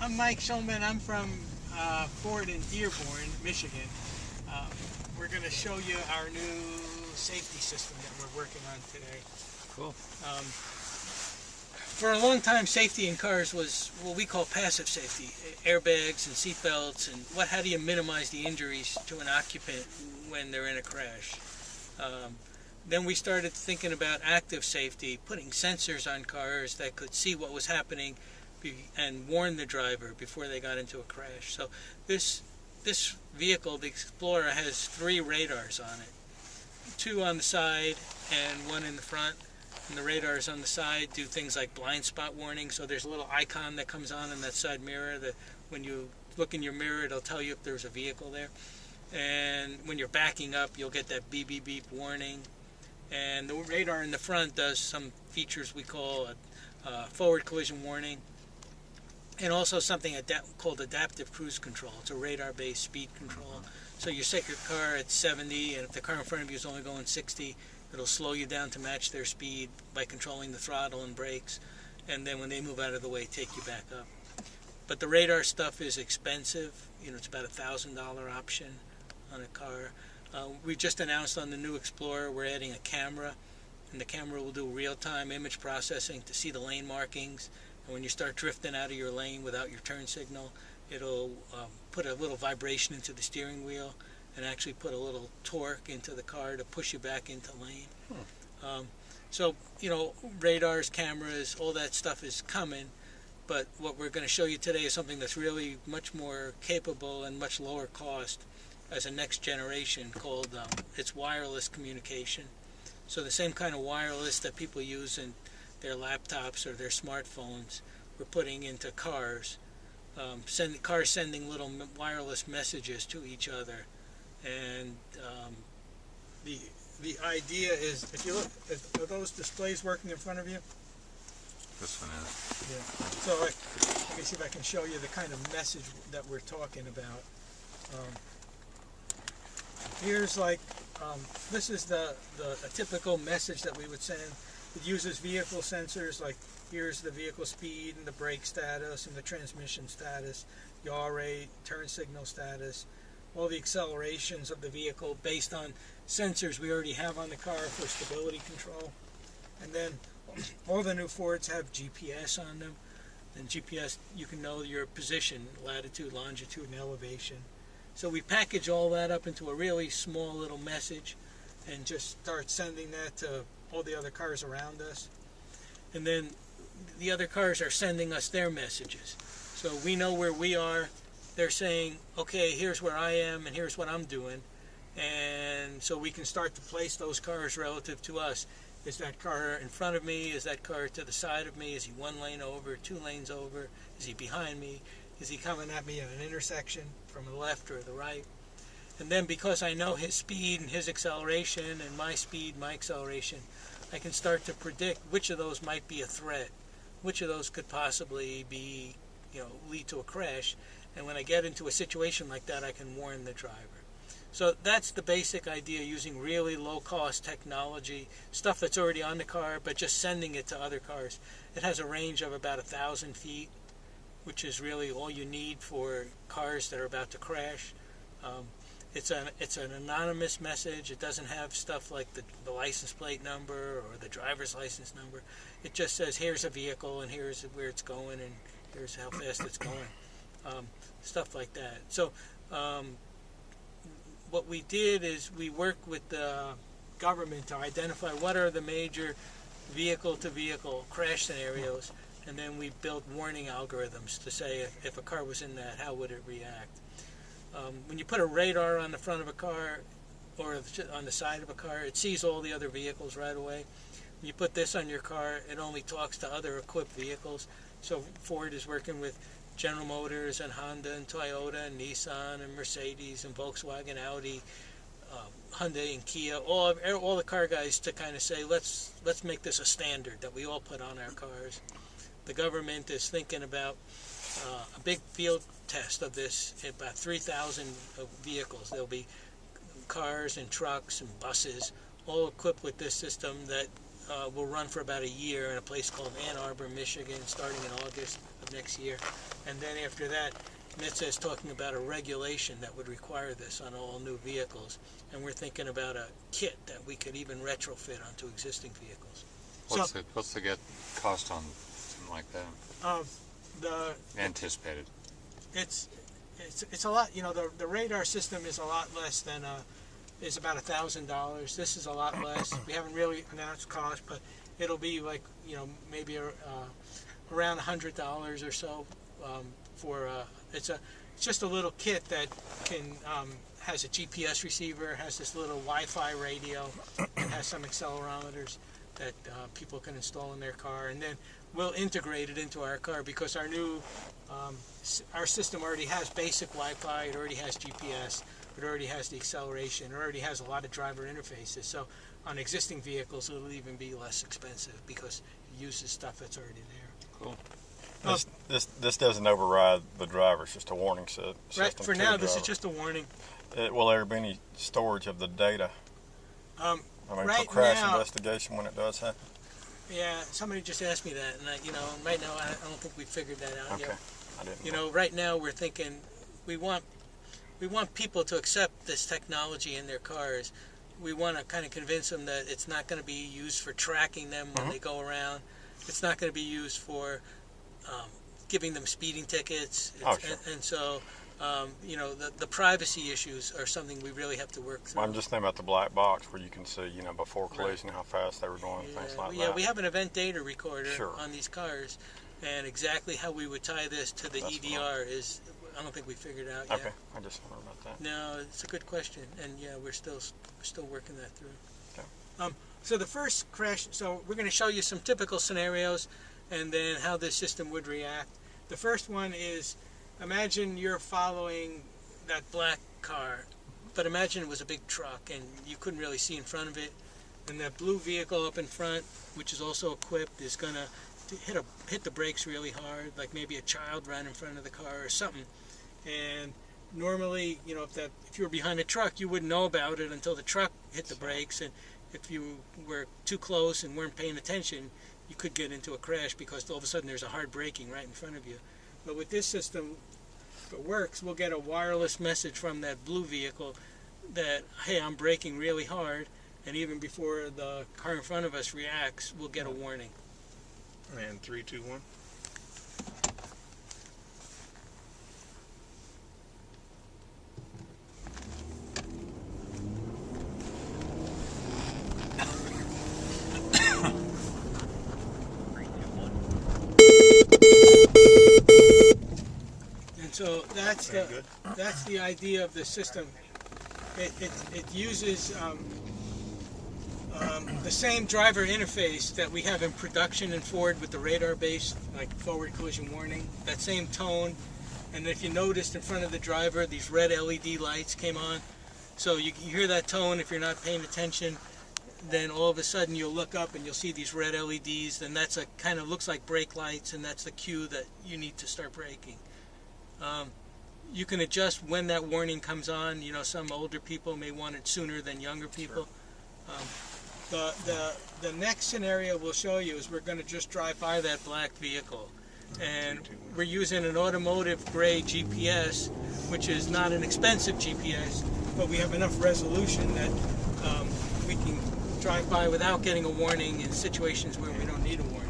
I'm Mike Schulman. I'm from Ford in Dearborn, Michigan. We're going to show you our new safety system that we're working on today. Cool. For a long time, safety in cars was what we call passive safety, airbags and seat belts, and how do you minimize the injuries to an occupant when they're in a crash. Then we started thinking about active safety, putting sensors on cars that could see what was happening and warn the driver before they got into a crash. So this vehicle, the Explorer, has 3 radars on it. 2 on the side and 1 in the front. And the radars on the side do things like blind spot warning. So there's a little icon that comes on in that side mirror that when you look in your mirror, it'll tell you if there's a vehicle there. And when you're backing up, you'll get that beep beep beep warning. And the radar in the front does some features we call a forward collision warning, and also something called adaptive cruise control. It's a radar-based speed control. So you set your car at 70, and if the car in front of you is only going 60, it'll slow you down to match their speed by controlling the throttle and brakes. And then when they move out of the way, take you back up. But the radar stuff is expensive. It's about $1,000 option on a car. We just announced on the new Explorer we're adding a camera, and the camera will do real-time image processing to see the lane markings. And when you start drifting out of your lane without your turn signal, it'll put a little vibration into the steering wheel and actually put a little torque into the car to push you back into lane. So, radars, cameras, all that stuff is coming, but what we're going to show you today is something that's really much more capable and much lower cost as a next generation called, it's wireless communication. So the same kind of wireless that people use in their laptops or their smartphones, we're putting into cars. Cars sending little wireless messages to each other. And the idea is, if you look, are those displays working in front of you? This one is. Yeah. So let me see if I can show you the kind of message that we're talking about. Here's this is a typical message that we would send. It uses vehicle sensors, like here's the vehicle speed and the brake status and the transmission status, yaw rate, turn signal status, all the accelerations of the vehicle based on sensors we already have on the car for stability control. And then all the new Fords have GPS on them. And GPS, you can know your position, latitude, longitude, and elevation. So we package all that up into a really small little message and just start sending that to all the other cars around us. And then the other cars are sending us their messages. So we know where we are. They're saying, okay, here's where I am and here's what I'm doing. And so we can start to place those cars relative to us. Is that car in front of me? Is that car to the side of me? Is he 1 lane over, 2 lanes over? Is he behind me? Is he coming at me at an intersection from the left or the right? And then because I know his speed and his acceleration and my speed, my acceleration, I can start to predict which of those might be a threat, which of those could possibly be, lead to a crash. And when I get into a situation like that, I can warn the driver. So that's the basic idea, using really low-cost technology, stuff that's already on the car, but just sending it to other cars. It has a range of about 1,000 feet, which is really all you need for cars that are about to crash. It's an anonymous message. It doesn't have stuff like the license plate number or the driver's license number. It just says, here's a vehicle, and here's where it's going, and here's how fast it's going. Stuff like that. So what we did is we worked with the government to identify what are the major vehicle-to-vehicle crash scenarios, and then we built warning algorithms to say if a car was in that, how would it react. When you put a radar on the front of a car or on the side of a car, it sees all the other vehicles right away. When you put this on your car, it only talks to other equipped vehicles. So Ford is working with General Motors and Honda and Toyota and Nissan and Mercedes and Volkswagen, Audi, Hyundai and Kia, all the car guys to kind of say, let's make this a standard that we all put on our cars. The government is thinking about a big field test of this, about 3,000 vehicles. There'll be cars and trucks and buses all equipped with this system that will run for about a year in a place called Ann Arbor, Michigan, starting in August of next year. And then after that, NHTSA is talking about a regulation that would require this on all new vehicles. And we're thinking about a kit that we could even retrofit onto existing vehicles. What's the get cost on something like that? The Anticipated. It's a lot. You know, the radar system is a lot less than is about $1,000. This is a lot less. We haven't really announced cost, but it'll be like, you know, maybe around $100 or so for it's just a little kit that can has a GPS receiver, has this little Wi-Fi radio, and has some accelerometers that people can install in their car, and then we'll integrate it into our car because our new our system already has basic Wi-Fi, it already has GPS, it already has the acceleration, it already has a lot of driver interfaces. So on existing vehicles, it'll even be less expensive because it uses stuff that's already there. Cool. This doesn't override the driver. It's just a warning system. Right. For now, this is just a warning. Will there be any storage of the data? I mean, right for crash now, investigation when it does happen. Yeah, somebody just asked me that, and right now I don't think we figured that out yet. I didn't. You know, right now we're thinking we want people to accept this technology in their cars. We want to kind of convince them that it's not going to be used for tracking them when they go around. It's not going to be used for giving them speeding tickets. Sure. And so, you know, the privacy issues are something we really have to work through. I'm just thinking about the black box where you can see, you know, before collision how fast they were going, things like that. Yeah, we have an event data recorder Sure. on these cars, and exactly how we would tie this to the That's EDR is, I don't think we figured out yet. Okay, I just wondered about that. No, it's a good question, and yeah, we're still working that through. Okay. So the first crash, so we're going to show you some typical scenarios, and then how this system would react. The first one is, imagine you're following that black car, but imagine it was a big truck and you couldn't really see in front of it, and that blue vehicle up in front, which is also equipped, is going to hit the brakes really hard, like maybe a child ran in front of the car or something. And normally, you know, if you were behind a truck, you wouldn't know about it until the truck hit the brakes, and if you were too close and weren't paying attention, you could get into a crash because all of a sudden there's a hard braking right in front of you. But with this system, if it works, we'll get a wireless message from that blue vehicle that, hey, I'm braking really hard, and even before the car in front of us reacts, we'll get a warning. And 3, 2, 1. So that's the idea of the system. It uses the same driver interface that we have in production in Ford with the radar-based, like forward collision warning. That same tone, and if you noticed in front of the driver, these red LED lights came on. So you hear that tone if you're not paying attention. Then all of a sudden you'll look up and you'll see these red LEDs. Then that's a kind of looks like brake lights, and that's the cue that you need to start braking. You can adjust when that warning comes on. You know, some older people may want it sooner than younger people. Sure. The next scenario we'll show you is we're going to just drive by that black vehicle, and we're using an automotive grade GPS, which is not an expensive GPS, but we have enough resolution that we can drive by without getting a warning in situations where we don't need a warning.